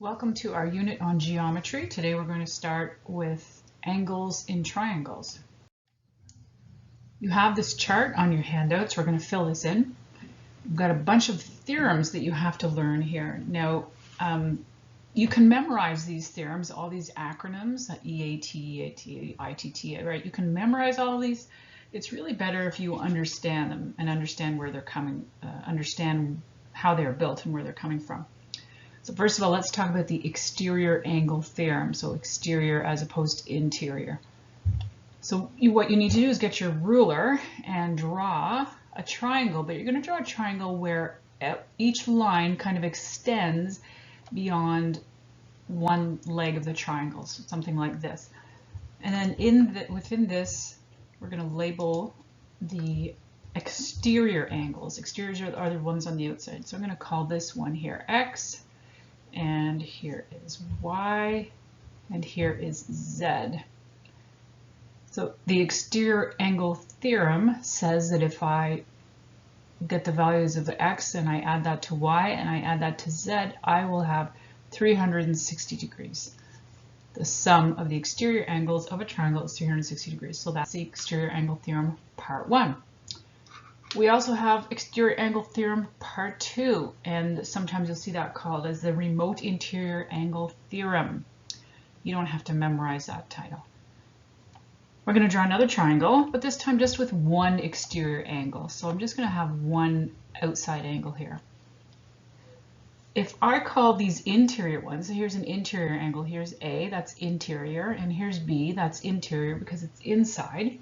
Welcome to our unit on geometry. Today we're going to start with angles in triangles. You have this chart on your handouts. We're going to fill this in. We've got a bunch of theorems that you have to learn here. Now, you can memorize these theorems, all these acronyms, EAT, EAT, ITT, right? You can memorize all of these. It's really better if you understand them and understand where they're coming, understand how they're built and where they're coming from. So first of all, let's talk about the exterior angle theorem. So exterior as opposed to interior. So what you need to do is get your ruler and draw a triangle, but you're going to draw a triangle where each line kind of extends beyond one leg of the triangle, so something like this. And then within this, we're going to label the exterior angles. Exteriors are the ones on the outside. So I'm going to call this one here X. And here is Y, and here is Z. So the exterior angle theorem says that if I get the values of the X and I add that to Y and I add that to Z, I will have 360 degrees. The sum of the exterior angles of a triangle is 360 degrees. So that's the exterior angle theorem part 1. We also have exterior angle theorem part 2, and sometimes you'll see that called as the remote interior angle theorem. You don't have to memorize that title. We're going to draw another triangle, but this time just with one exterior angle. So I'm just going to have one outside angle here. If I call these interior ones, so here's an interior angle, here's A, that's interior, and here's B, that's interior because it's inside.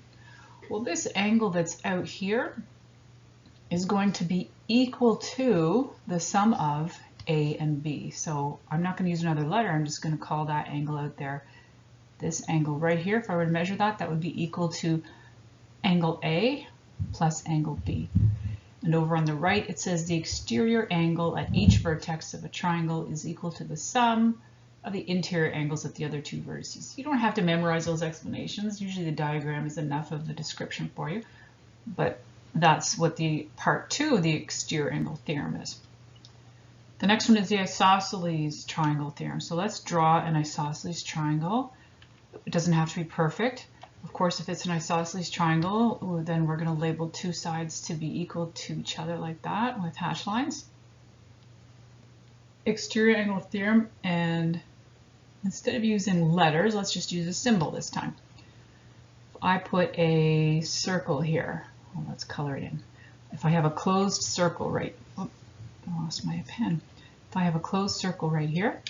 Well, this angle that's out here is going to be equal to the sum of A and B. So I'm not going to use another letter, I'm just going to call that angle out there. This angle right here, if I were to measure that, that would be equal to angle A plus angle B. And over on the right, it says the exterior angle at each vertex of a triangle is equal to the sum of the interior angles at the other two vertices. You don't have to memorize those explanations. Usually the diagram is enough of the description for you, but that's what the part 2 of the exterior angle theorem is. The next one is the isosceles triangle theorem. So let's draw an isosceles triangle. It doesn't have to be perfect. Of course, if it's an isosceles triangle, then we're going to label two sides to be equal to each other like that with hash lines. Exterior angle theorem, and instead of using letters, let's just use a symbol this time. If I put a circle here, well, let's color it in. If I have a closed circle right, oh, I lost my pen. If I have a closed circle right here,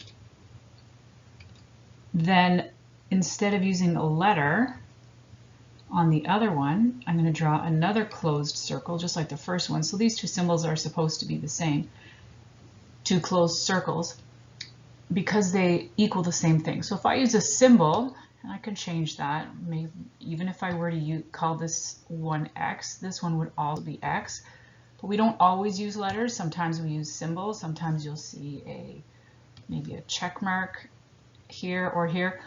then instead of using a letter on the other one, I'm going to draw another closed circle, just like the first one. So these two symbols are supposed to be the same, two closed circles, because they equal the same thing. So if I use a symbol, I can change that. Maybe even if I were to call this one X, this one would also be X. But we don't always use letters. Sometimes we use symbols. Sometimes you'll see maybe a check mark here or here.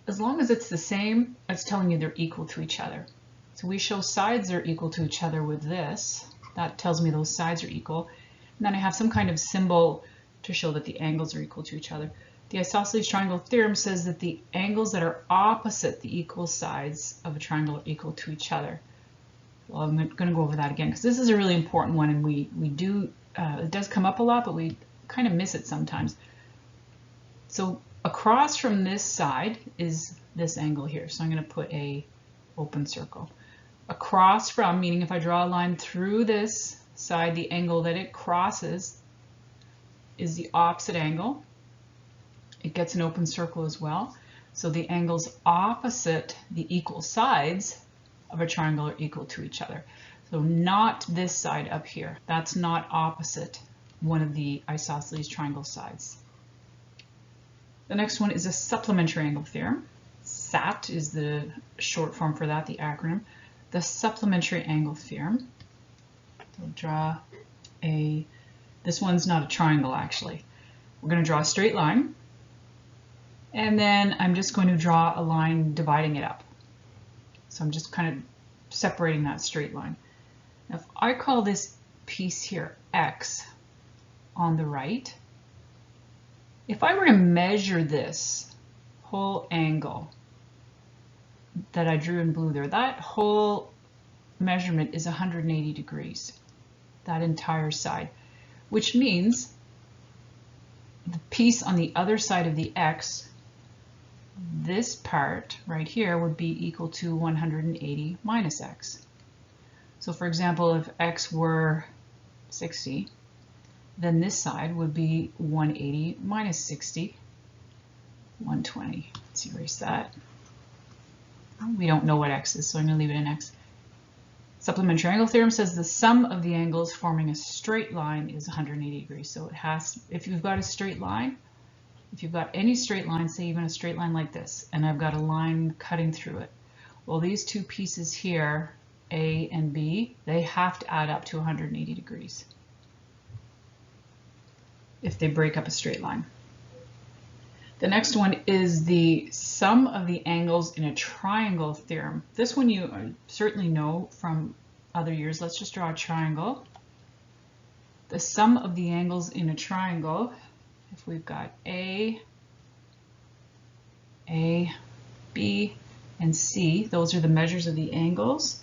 As long as it's the same, it's telling you they're equal to each other. So we show sides are equal to each other with this. That tells me those sides are equal. And then I have some kind of symbol to show that the angles are equal to each other. The isosceles triangle theorem says that the angles that are opposite the equal sides of a triangle are equal to each other. Well, I'm going to go over that again because this is a really important one, and we do it does come up a lot, but we kind of miss it sometimes. So across from this side is this angle here. So I'm going to put a open circle. Across from, meaning if I draw a line through this side, the angle that it crosses is the opposite angle. It gets an open circle as well. So the angles opposite the equal sides of a triangle are equal to each other. So not this side up here. That's not opposite one of the isosceles triangle sides. The next one is a supplementary angle theorem. SAT is the short form for that, the acronym. The supplementary angle theorem. So draw this one's not a triangle actually. We're going to draw a straight line. And then I'm just going to draw a line dividing it up. So I'm just kind of separating that straight line. Now if I call this piece here X on the right, If I were to measure this whole angle that I drew in blue there, that whole measurement is 180 degrees, that entire side, which means the piece on the other side of the x, this part right here, would be equal to 180 minus x. So for example, if x were 60, then this side would be 180 minus 60, 120. Let's erase that. We don't know what x is, so I'm going to leave it in x. Supplementary angle theorem says the sum of the angles forming a straight line is 180 degrees. So it has, if you've got a straight line, if you've got any straight line, say even a straight line like this, and I've got a line cutting through it, well, these two pieces here, A and B, they have to add up to 180 degrees if they break up a straight line. The next one is the sum of the angles in a triangle theorem. This one you certainly know from other years. Let's just draw a triangle. The sum of the angles in a triangle, if we've got A, B, and C, those are the measures of the angles,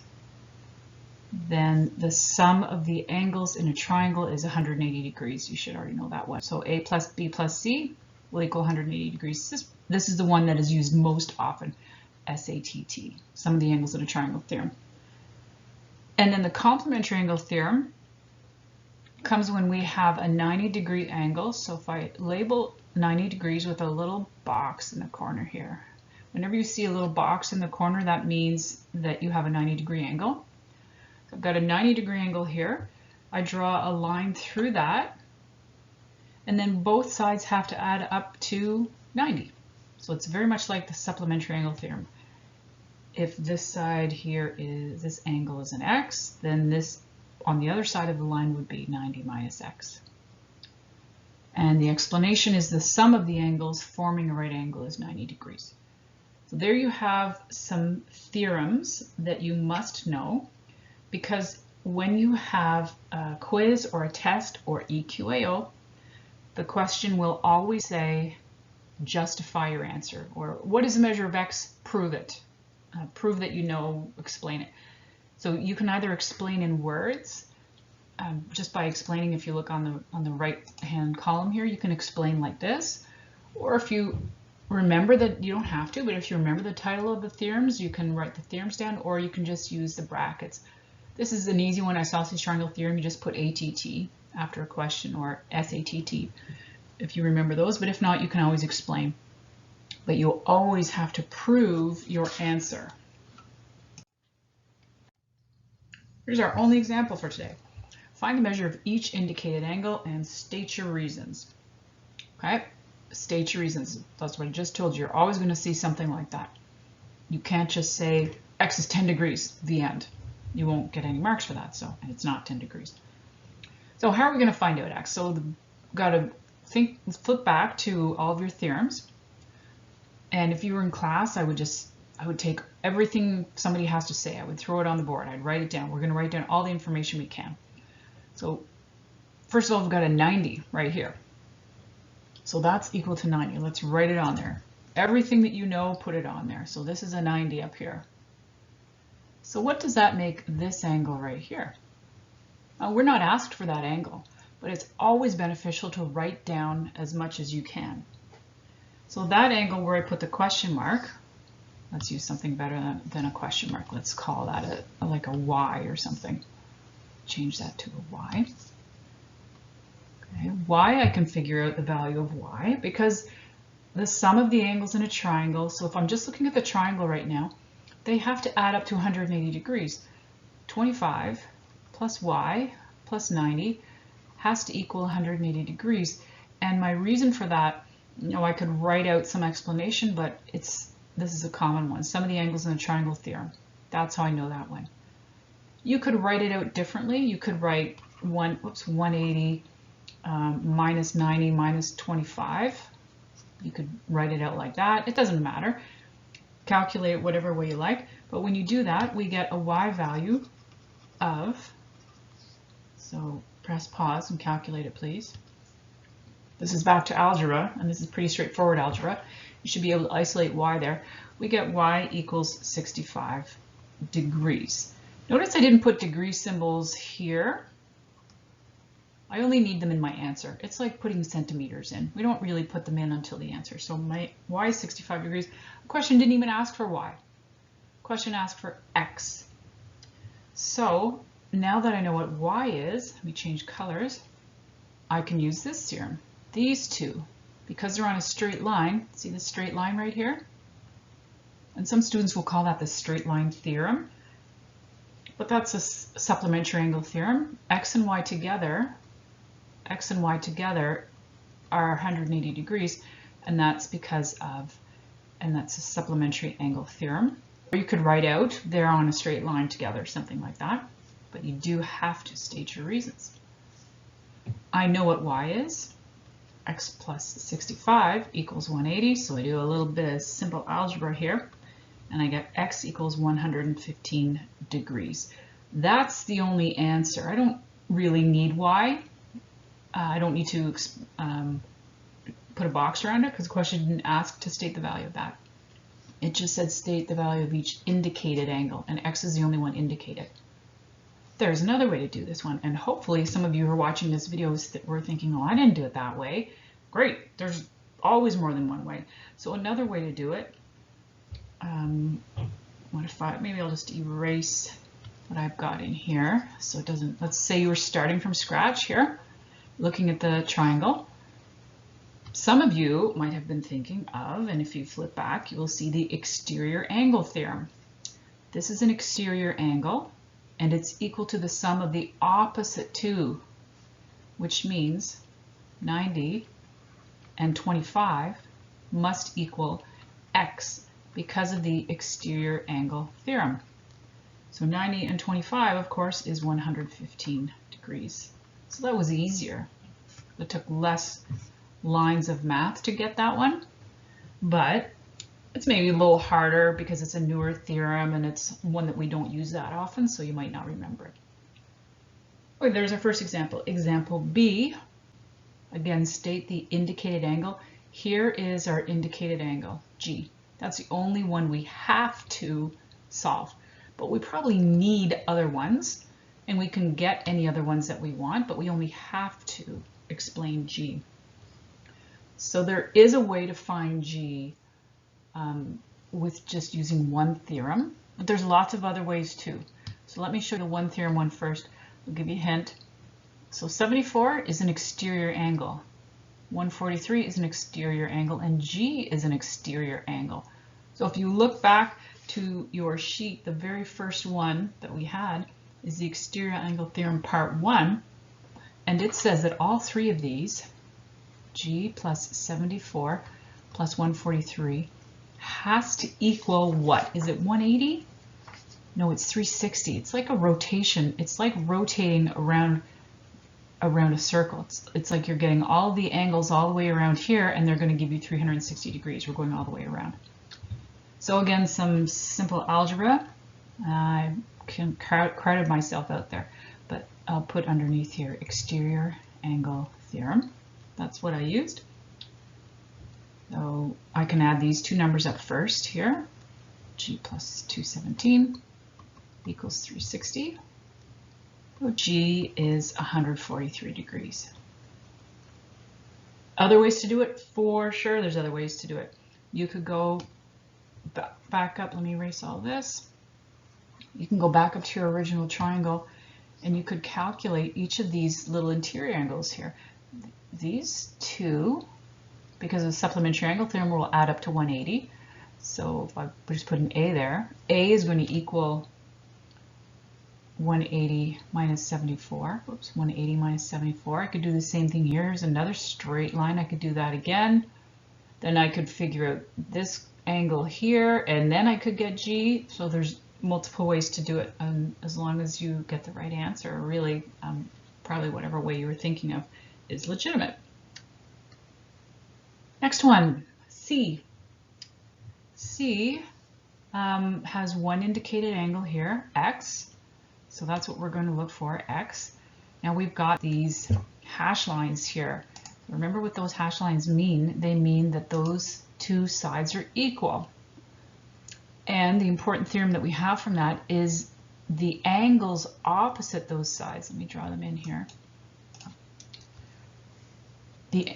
then the sum of the angles in a triangle is 180 degrees. You should already know that one. So A plus B plus C will equal 180 degrees. This is the one that is used most often, SATT, sum of the angles in a triangle theorem. And then the complementary angle theorem comes when we have a 90-degree angle. So if I label 90 degrees with a little box in the corner here, whenever you see a little box in the corner, that means that you have a 90-degree angle. So I've got a 90-degree angle here. I draw a line through that, and then both sides have to add up to 90. So it's very much like the supplementary angle theorem. If this side here is, this angle is an x, then this on the other side of the line would be 90 minus x. And the explanation is the sum of the angles forming a right angle is 90 degrees. So there you have some theorems that you must know, because when you have a quiz or a test or EQAO, the question will always say, justify your answer, or what is the measure of x? Prove it. Prove that you know, explain it. So you can either explain in words, just by explaining. If you look on the right hand column here, you can explain like this, or if you remember that, you don't have to, but if you remember the title of the theorems, you can write the theorems down, or you can just use the brackets. This is an easy one, isosceles triangle theorem. You just put ATT after a question, or SATT if you remember those, but if not, you can always explain. But you'll always have to prove your answer. Here's our only example for today. Find the measure of each indicated angle and state your reasons. Okay, state your reasons. That's what I just told you. You're always going to see something like that. You can't just say x is 10 degrees, the end. You won't get any marks for that, so it's not 10 degrees. So how are we going to find out x? So got to flip back to all of your theorems. And if you were in class, I would take everything somebody has to say. I would throw it on the board. I'd write it down. We're going to write down all the information we can. So first of all, we've got a 90 right here. So that's equal to 90. Let's write it on there. Everything that you know, put it on there. So this is a 90 up here. So what does that make this angle right here? We're not asked for that angle, but it's always beneficial to write down as much as you can. So that angle where I put the question mark, let's use something better than a question mark. Let's call that like a Y or something. Change that to a Y. Okay, Y, I can figure out the value of Y because the sum of the angles in a triangle, so if I'm just looking at the triangle right now, they have to add up to 180 degrees. 25 plus Y plus 90 has to equal 180 degrees. And my reason for that, I could write out some explanation, but this is a common one. Sum of the angles in a triangle theorem. That's how I know that one. You could write it out differently. You could write 180 minus 90 minus 25. You could write it out like that. It doesn't matter. Calculate it whatever way you like. But when you do that, we get a Y value of, so press pause and calculate it, please. this is back to algebra, and this is pretty straightforward algebra. You should be able to isolate y there. We get y equals 65 degrees. Notice I didn't put degree symbols here. I only need them in my answer. It's like putting centimeters in. We don't really put them in until the answer. So my y is 65 degrees. The question didn't even ask for y. The question asked for x. So now that I know what y is, let me change colors. I can use this theorem. These two, because they're on a straight line, see the straight line right here? And some students will call that the straight line theorem. But that's a supplementary angle theorem. X and y together are 180 degrees, and that's because of, and that's a supplementary angle theorem. Or you could write out they're on a straight line together, something like that, but you do have to state your reasons. I know what y is. X plus 65 equals 180, so I do a little bit of simple algebra here, and I get x equals 115 degrees. That's the only answer. I don't really need y. I don't need to put a box around it because the question didn't ask to state the value of that. It just said state the value of each indicated angle, and x is the only one indicated. There's another way to do this one, and hopefully some of you who are watching this video that were thinking, oh, I didn't do it that way. Great, there's always more than one way. So another way to do it, maybe I'll just erase what I've got in here so it doesn't, let's say you were starting from scratch here, looking at the triangle. Some of you might have been thinking of, and if you flip back, you will see the exterior angle theorem. This is an exterior angle, and it's equal to the sum of the opposite two, which means 90 and 25 must equal x because of the exterior angle theorem. So 90 and 25, of course, is 115 degrees. So that was easier. It took less lines of math to get that one, but it's maybe a little harder because it's a newer theorem and it's one that we don't use that often, so you might not remember it. Okay, there's our first example. Example B, again, state the indicated angle. Here is our indicated angle, G. That's the only one we have to solve, but we probably need other ones, and we can get any other ones that we want, but we only have to explain G. So there is a way to find G with just using one theorem, but there's lots of other ways too. So let me show you the one theorem one first. I'll give you a hint. So 74 is an exterior angle, 143 is an exterior angle, and G is an exterior angle. So if you look back to your sheet, the very first one that we had is the exterior angle theorem part 1, and it says that all three of these, G plus 74 plus 143, has to equal what? Is it 180? No, it's 360. It's like a rotation. It's like rotating around a circle. It's like you're getting all the angles all the way around here, and they're going to give you 360 degrees. We're going all the way around. So again, some simple algebra. I can crowded myself out there, but I'll put underneath here exterior angle theorem. That's what I used. So I can add these two numbers up first here. G plus 217 equals 360. So G is 143 degrees. Other ways to do it? For sure, there's other ways to do it. You could go back up. Let me erase all this. You can go back up to your original triangle, and you could calculate each of these little interior angles here. These two, because of the supplementary angle theorem, will add up to 180. So if I just put an A there, A is going to equal 180 minus 74. Oops, 180 minus 74. I could do the same thing here. Here's another straight line. I could do that again. Then I could figure out this angle here, and then I could get G. So there's multiple ways to do it, as long as you get the right answer. Really, probably whatever way you were thinking of is legitimate. Next one, C. C has one indicated angle here, X. So that's what we're going to look for, X. Now we've got these hash lines here. Remember what those hash lines mean. They mean that those two sides are equal. And the important theorem that we have from that is the angles opposite those sides. Let me draw them in here.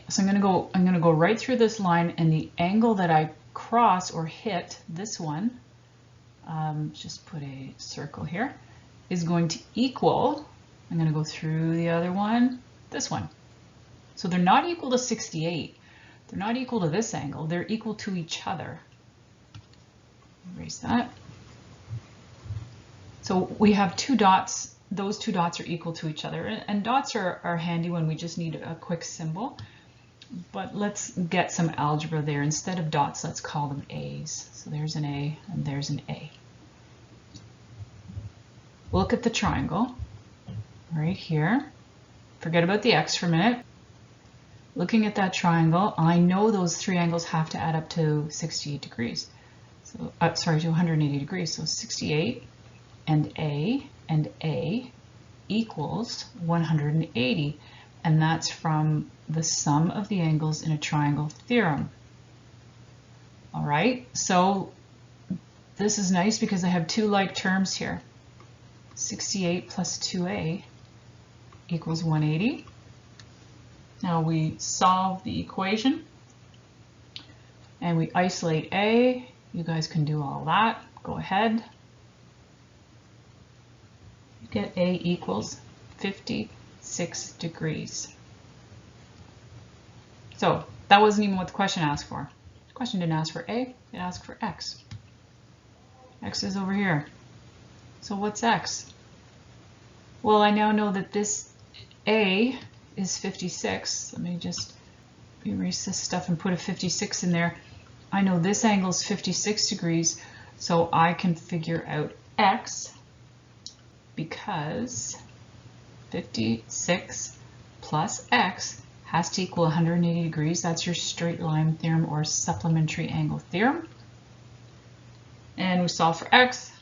So I'm going to go right through this line, and the angle that I cross or hit, this one, just put a circle here, is going to equal, I'm going to go through the other one, this one. So they're not equal to 68. They're not equal to this angle. They're equal to each other. Erase that. So we have two dots. Those two dots are equal to each other. And dots are handy when we just need a quick symbol. But let's get some algebra there. Instead of dots, let's call them A's. So there's an A and there's an A. Look at the triangle right here. Forget about the X for a minute. Looking at that triangle, I know those three angles have to add up to 68 degrees. So, sorry, to 180 degrees. So 68 and A equals 180. And that's from the sum of the angles in a triangle theorem. All right, so this is nice because I have two like terms here. 68 plus 2A equals 180. Now we solve the equation and we isolate A. You guys can do all that. Go ahead. Get A equals 56 degrees. So that wasn't even what the question asked for. The question didn't ask for A, it asked for X. X is over here. So what's X? Well, I now know that this A is 56. Let me just erase this stuff and put a 56 in there. I know this angle is 56 degrees, so I can figure out X because 56 plus X has to equal 180 degrees. That's your straight line theorem or supplementary angle theorem. And we solve for X.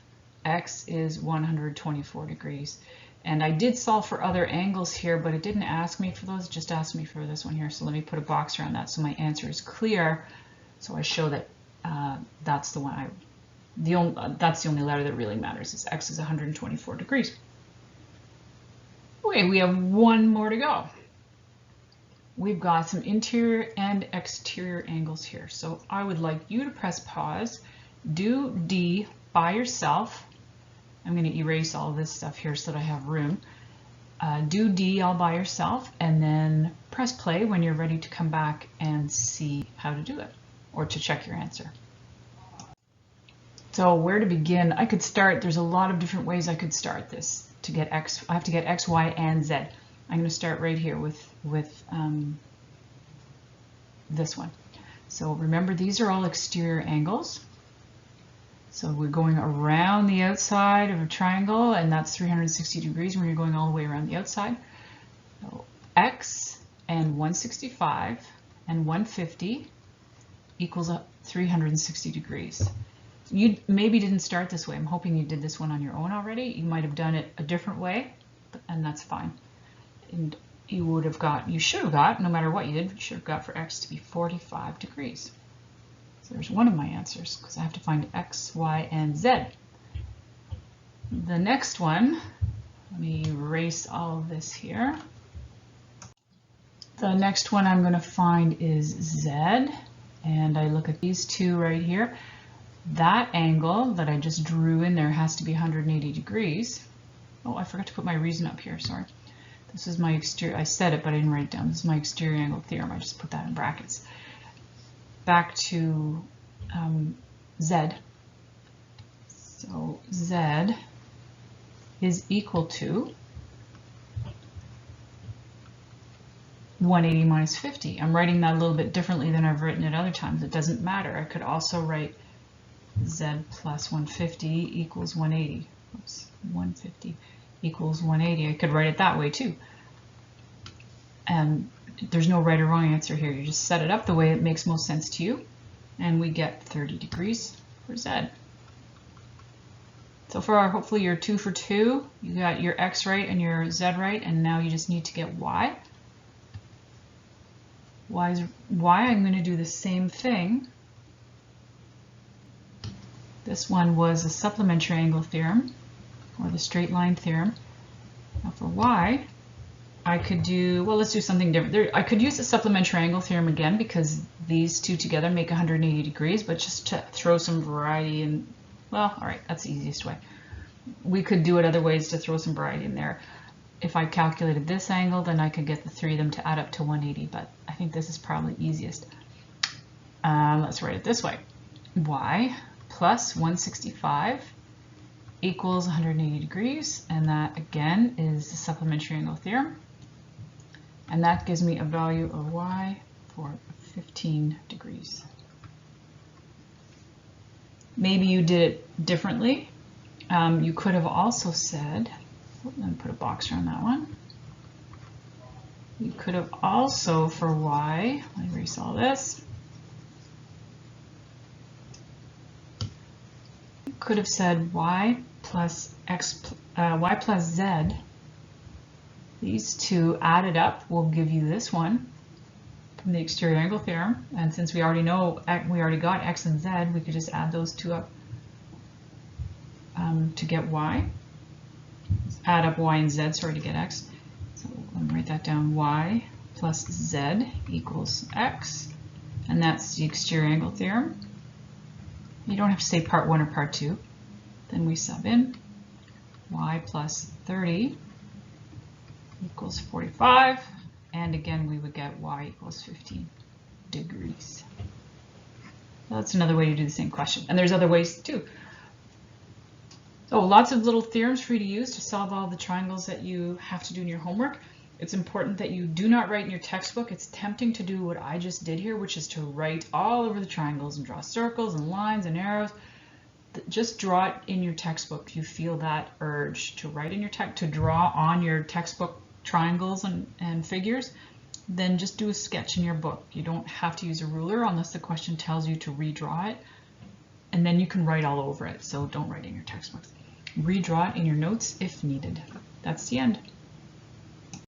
X is 124 degrees. And I did solve for other angles here, but it didn't ask me for those, it just asked me for this one here. So let me put a box around that so my answer is clear. So I show that that's the one that's the only letter that really matters, is X is 124 degrees. Okay, we have one more to go. We've got some interior and exterior angles here. So I would like you to press pause, do D by yourself. I'm going to erase all of this stuff here so that I have room. Do D all by yourself and then press play when you're ready to come back and see how to do it or to check your answer. So where to begin? I could start, there's a lot of different ways I could start this to get X. I have to get X, Y, and Z. I'm going to start right here with this one. So remember, these are all exterior angles. So we're going around the outside of a triangle, and that's 360 degrees when you're going all the way around the outside. So X and 165 and 150 equals 360 degrees. You maybe didn't start this way. I'm hoping you did this one on your own already. You might have done it a different way, and that's fine. And you should have got, no matter what you did, you should have got for X to be 45 degrees. So there's one of my answers, because I have to find X, Y, and Z. The next one, let me erase all of this here. The next one I'm going to find is Z, and I look at these two right here. That angle that I just drew in there has to be 180 degrees. Oh, I forgot to put my reason up here, sorry. This is my exterior, I said it, but I didn't write it down. This is my exterior angle theorem. I just put that in brackets. Back to Z. So Z is equal to 180 minus 50. I'm writing that a little bit differently than I've written it other times. It doesn't matter. I could also write Z plus 150 equals 180. Oops, 150 equals 180. I could write it that way too. And there's no right or wrong answer here. You just set it up the way it makes most sense to you, and we get 30 degrees for Z. So far, hopefully you're 2 for 2. You got your X right and your Z right, and now you just need to get Y. y I'm going to do the same thing. This one was a supplementary angle theorem, or the straight line theorem. Now for y, I could do, well, let's do something different. I could use the supplementary angle theorem again because these two together make 180 degrees, but just to throw some variety in, well, all right, that's the easiest way. We could do it other ways to throw some variety in there. If I calculated this angle, then I could get the three of them to add up to 180, but I think this is probably easiest. Let's write it this way. Y plus 165 equals 180 degrees, and that again is the supplementary angle theorem. And that gives me a value of y for 15 degrees. Maybe you did it differently. You could have also said, let me put a box around that one. You could have also, for y, let me erase all this. You could have said y plus z. These two added up will give you this one from the exterior angle theorem. And since we already got x and z, we could just add those two up to get y. Let's add up y and z, sorry, to get x. So let me write that down. Y plus z equals x. And that's the exterior angle theorem. You don't have to say part 1 or part 2. Then we sub in y plus 30 equals 45, and again we would get y equals 15 degrees. So that's another way to do the same question, and there's other ways too. So lots of little theorems for you to use to solve all the triangles that you have to do in your homework. It's important that you do not write in your textbook. It's tempting to do what I just did here, which is to write all over the triangles and draw circles and lines and arrows. Just draw it in your textbook if you feel that urge to write in your to draw on your textbook triangles and figures. Then just do a sketch in your book. You don't have to use a ruler unless the question tells you to redraw it, and then you can write all over it. So don't write in your textbooks. Redraw it in your notes if needed. That's the end.